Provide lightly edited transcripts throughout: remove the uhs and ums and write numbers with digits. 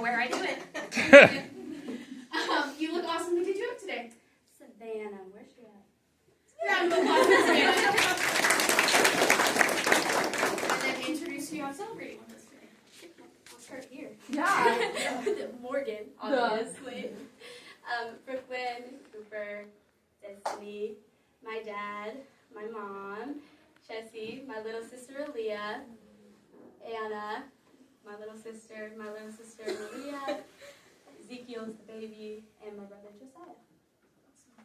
everywhere I do it. You look awesome. Who did you have today? Savannah, where's she at? Round of applause for Savannah. And then introduce who I'm celebrating with us today. I'll start here. Yeah. Morgan, obviously. Brooklyn, Cooper, Destiny, my dad, my mom, Jessie, my little sister Aaliyah, Anna, my little sister Maria, Ezekiel's the baby, and my brother Josiah.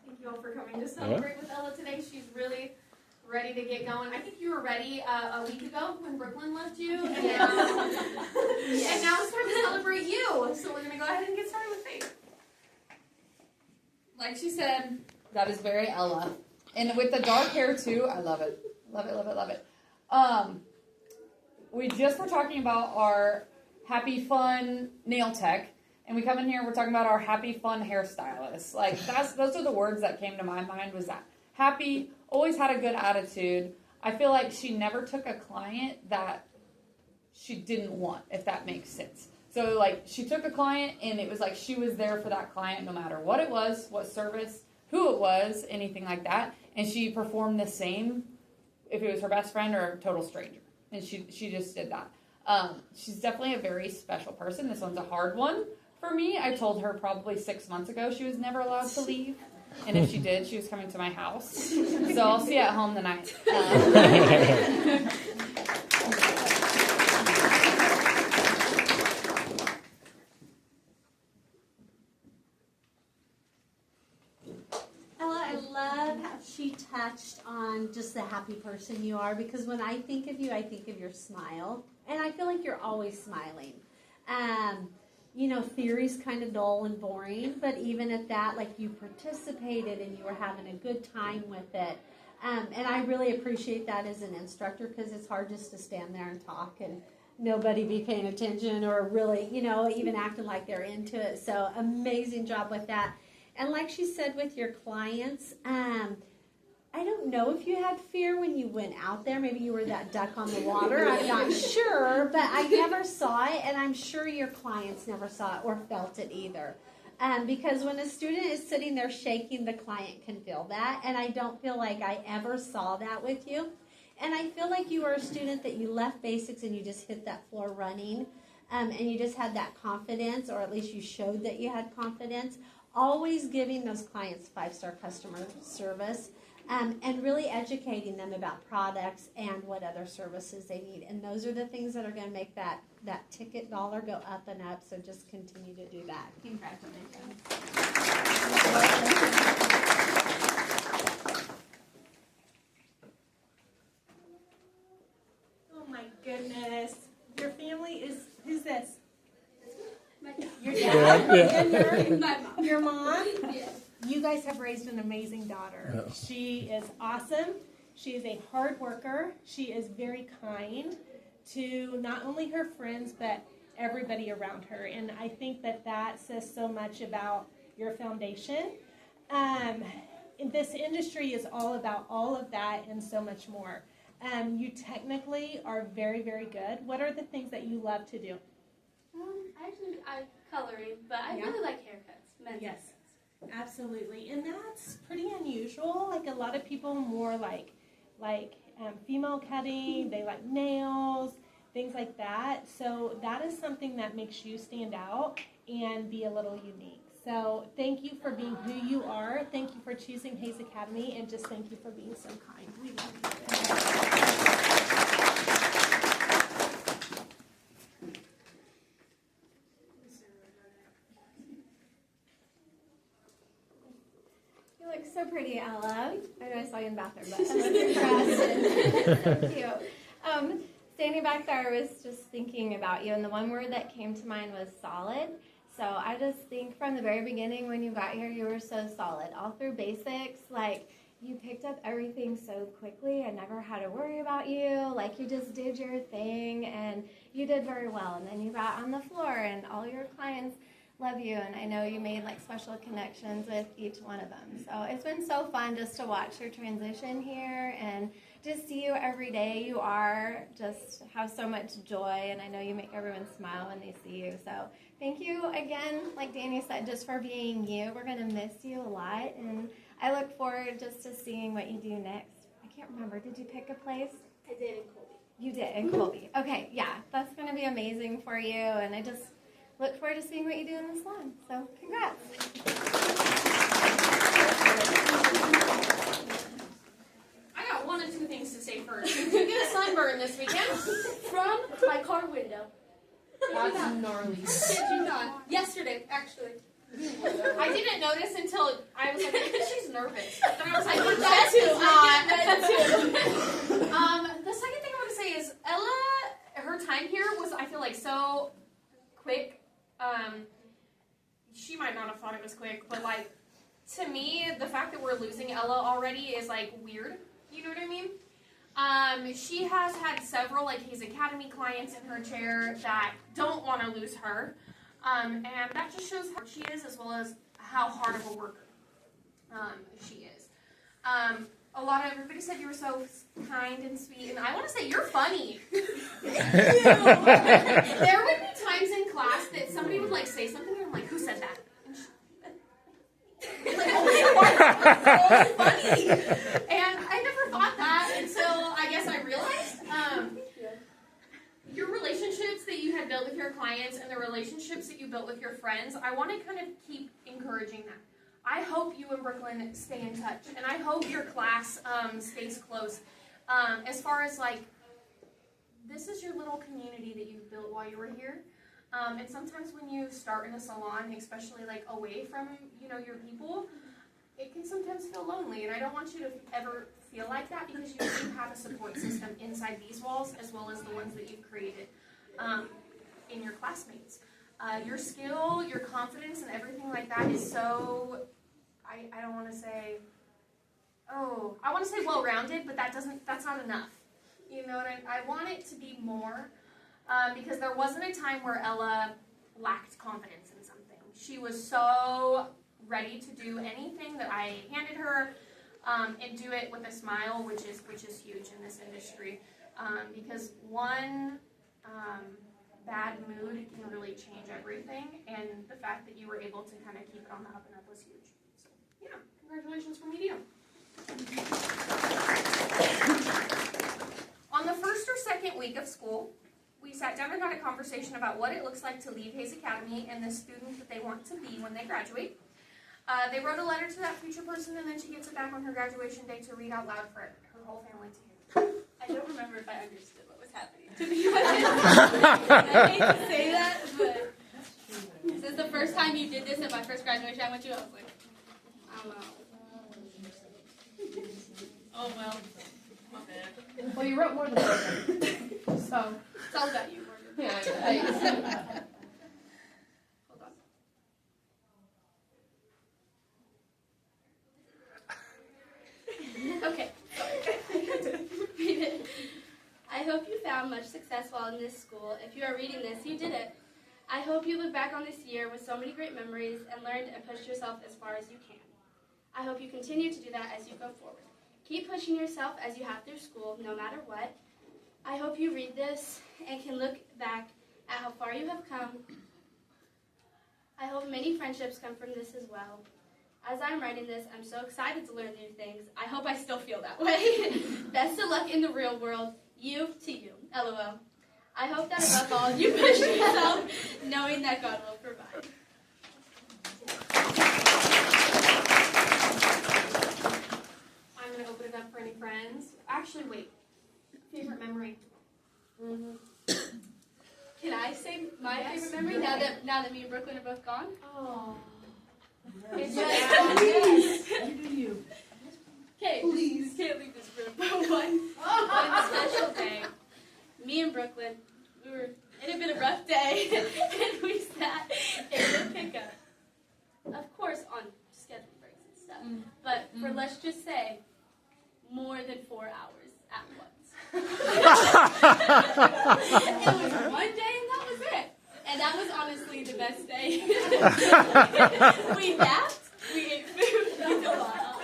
Thank you all for coming to celebrate with Ella today. She's really ready to get going. I think you were ready a week ago when Brooklyn left you. And, and now it's time to celebrate you. So we're going to go ahead and get started with Faith. Like she said, that is very Ella. And with the dark hair too, I love it. Love it, love it, love it. We just were talking about our Happy Fun nail tech. And we come in here, we're talking about our Happy Fun hairstylist. Like, those are the words that came to my mind, was that Happy, always had a good attitude. I feel like she never took a client that she didn't want, if that makes sense. So, like, she took a client, and it was like she was there for that client no matter what it was, what service, who it was, anything like that. And she performed the same if it was her best friend or a total stranger. And she just did that. She's definitely a very special person. This one's a hard one. For me, I told her probably 6 months ago she was never allowed to leave. And if she did, she was coming to my house. So I'll see you at home tonight. Ella, I love how she touched on just the happy person you are, because when I think of you, I think of your smile. And I feel like you're always smiling. You know, theory's kind of dull and boring, but even at that, like, you participated and you were having a good time with it. And I really appreciate that as an instructor, because it's hard just to stand there and talk and nobody be paying attention or really, you know, even acting like they're into it. So amazing job with that. And like she said with your clients, I don't know if you had fear when you went out there. Maybe you were that duck on the water. I'm not sure, but I never saw it, and I'm sure your clients never saw it or felt it either. Because when a student is sitting there shaking, the client can feel that, and I don't feel like I ever saw that with you. And I feel like you were a student that you left basics and you just hit that floor running, and you just had that confidence, or at least you showed that you had confidence, always giving those clients 5-star customer service. And really educating them about products and what other services they need. And those are the things that are going to make that ticket dollar go up and up. So just continue to do that. Congratulations. Oh my goodness. Your family is, who's this? Your dad? Yeah. My mom. Your mom? Yes. You guys have raised an amazing daughter. She is awesome. She is a hard worker. She is very kind to not only her friends, but everybody around her. And I think that says so much about your foundation. This industry is all about all of that and so much more. You technically are very, very good. What are the things that you love to do? I coloring, but I really like haircuts. Men's Yes. haircuts. Absolutely, and that's pretty unusual. Like, a lot of people more like female cutting, they like nails, things like that. So that is something that makes you stand out and be a little unique. So thank you for being who you are. Thank you for choosing Hayes Academy, and just thank you for being so kind. We love you. You look so pretty, Ella. I know I saw you in the bathroom, but I love your dress. So cute. Standing back there, I was just thinking about you, and the one word that came to mind was solid. So I just think from the very beginning when you got here, you were so solid. All through basics, like, you picked up everything so quickly. I never had to worry about you. Like, you just did your thing, and you did very well. And then you got on the floor, and all your clients love you, and I know you made like special connections with each one of them. So it's been so fun just to watch your transition here and just see you every day. You just have so much joy, and I know you make everyone smile when they see you. So thank you again, like Danny said, just for being you. We're going to miss you a lot, and I look forward just to seeing what you do next. I can't remember. Did you pick a place? I did in Colby. You did, in Colby. Okay, yeah, that's going to be amazing for you, and I just look forward to seeing what you do in the salon. So congrats. I got one or two things to say first. Did you get a sunburn this weekend? From my car window. That's gnarly. Did you not? Yesterday, actually. I didn't notice until I was like, I think she's nervous. Then I was like, the second thing I want to say is Ella, her time here was, I feel like, so quick. She might not have thought it was quick, but like, to me, the fact that we're losing Ella already is like weird. You know what I mean? She has had several like Hayes Academy clients in her chair that don't want to lose her. And that just shows how she is, as well as how hard of a worker she is. Everybody said you were so kind and sweet, and I want to say you're funny. There would be times in class that somebody would like say something, and I'm like, who said that? Like, oh my God, that's so funny. And I never thought that until I guess I realized. Your relationships that you had built with your clients and the relationships that you built with your friends, I want to kind of keep encouraging that. I hope you and Brooklyn stay in touch, and I hope your class stays close. As far as like, this is your little community that you built while you were here. And sometimes when you start in a salon, especially like away from, your people, it can sometimes feel lonely. And I don't want you to ever feel like that, because you do have a support system inside these walls, as well as the ones that you've created in your classmates. Your skill, your confidence, and everything like that is so, I don't want to say, I want to say well-rounded, but that's not enough. You know, and I want it to be more, because there wasn't a time where Ella lacked confidence in something. She was so ready to do anything that I handed her, and do it with a smile, which is huge in this industry, because one bad mood can really change everything, and the fact that you were able to kind of keep it on the up and up was huge. So yeah, congratulations from me to you. On the first or second week of school, we sat down and had a conversation about what it looks like to leave Hayes Academy and the student that they want to be when they graduate. They wrote a letter to that future person, and then she gets it back on her graduation day to read out loud for her whole family to hear. I don't remember if I understood what was happening, to be honest. I hate to say that, but since the first time you did this at my first graduation, I went to, I was like, I don't know. Oh, well, my bad. Well, you wrote more than one. So It's all about you, Morgan. yeah. Hold on. Okay. Read it. I hope you found much success while in this school. If you are reading this, you did it. I hope you look back on this year with so many great memories and learned and pushed yourself as far as you can. I hope you continue to do that as you go forward. Keep pushing yourself as you have through school, no matter what. I hope you read this and can look back at how far you have come. I hope many friendships come from this as well. As I'm writing this, I'm so excited to learn new things. I hope I still feel that way. Best of luck in the real world. You to you. LOL. I hope that above all, you push yourself, knowing that God will provide. I'm going to open it up for any friends. Actually, wait. Favorite memory? Can I say my Yes. favorite memory now that me and Brooklyn are both gone? Oh. It's Yes. you. Okay, please can't leave this room. But one special day, me and Brooklyn, it had been a rough day, and we sat in the pickup. Of course, on schedule breaks and stuff. But for let's just say, more than 4 hours at once. It was one day, and that was it. And that was honestly be the best day. We napped, we ate food, we did a lot.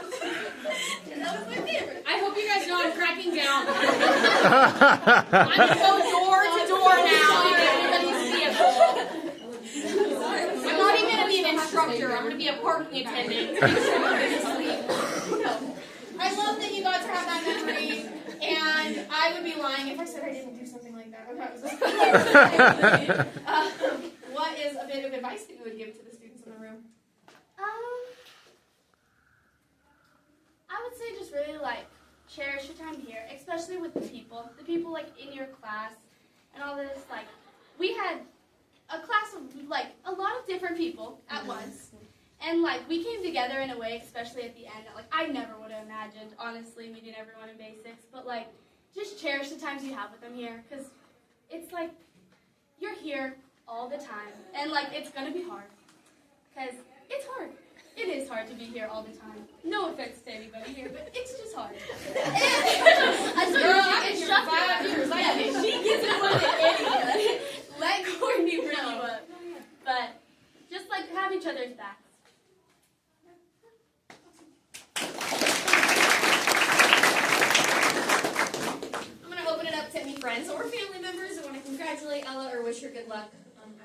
And that was my favorite. I hope you guys know I'm cracking down. I'm going to go door to door now in everybody's vehicle. I'm not even going to be an instructor. I'm going to be a parking attendant. Make sure everybody's asleep. I love that you got to have that memory, and I would be lying if I said I didn't do something like that. What is a bit of advice that you would give to the students in the room? I would say just really like cherish your time here, especially with the people like in your class and all this. Like we had a class of like a lot of different people at once, and like we came together in a way, especially at the end, that like I never would have imagined, honestly, meeting everyone in basics. But like just cherish the times you have with them here, because it's like you're here all the time, and like it's gonna be hard, because it's hard. It is hard to be here all the time. No offense to anybody here, but it's just hard. She gets it more than anyone. Let Courtney bring you up. But just like have each other's backs. I'm going to open it up to any friends or family members who want to congratulate Ella or wish her good luck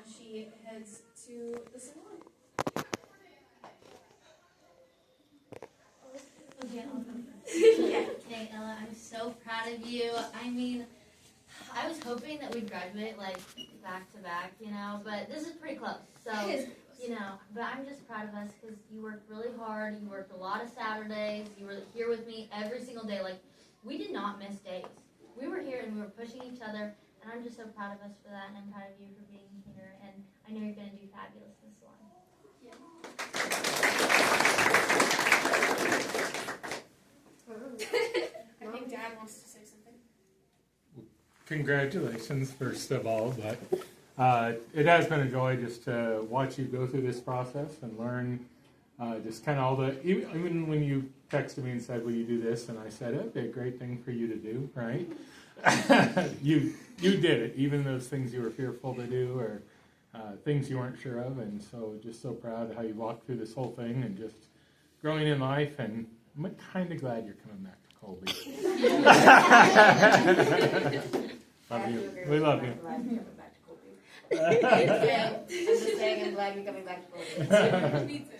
as she heads to the salon. Okay, Ella, I'm so proud of you. I mean, I was hoping that we'd graduate like back to back, you know, but this is pretty close. So, you know, but I'm just proud of us because you worked really hard. You worked a lot of Saturdays. You were here with me every single day. Like, we did not miss days. We were here and we were pushing each other, and I'm just so proud of us for that, and I'm proud of you for being here, and I know you're going to do fabulous this one. I think Dad wants to say something. Congratulations, first of all, but it has been a joy just to watch you go through this process and learn just kind of all the, even when you texted me and said, will you do this? And I said, it'd be a great thing for you to do, right? You did it, even those things you were fearful to do or things you weren't sure of, and so just so proud of how you walked through this whole thing and just growing in life, and I'm kind of glad you're coming back to Colby. Love you. We love you. I'm just saying I'm glad you're coming back to Colby. Me too.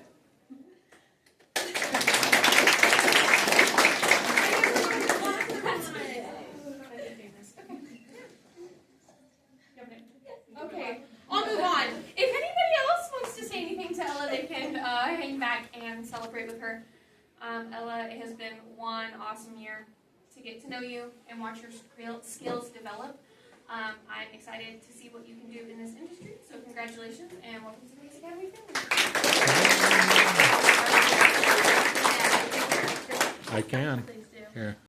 Okay, I'll move on. If anybody else wants to say anything to Ella, they can hang back and celebrate with her. Ella, it has been one awesome year to get to know you and watch your skills develop. I'm excited to see what you can do in this industry, so congratulations and welcome to the Basic Academy family. I can. Please do. Here.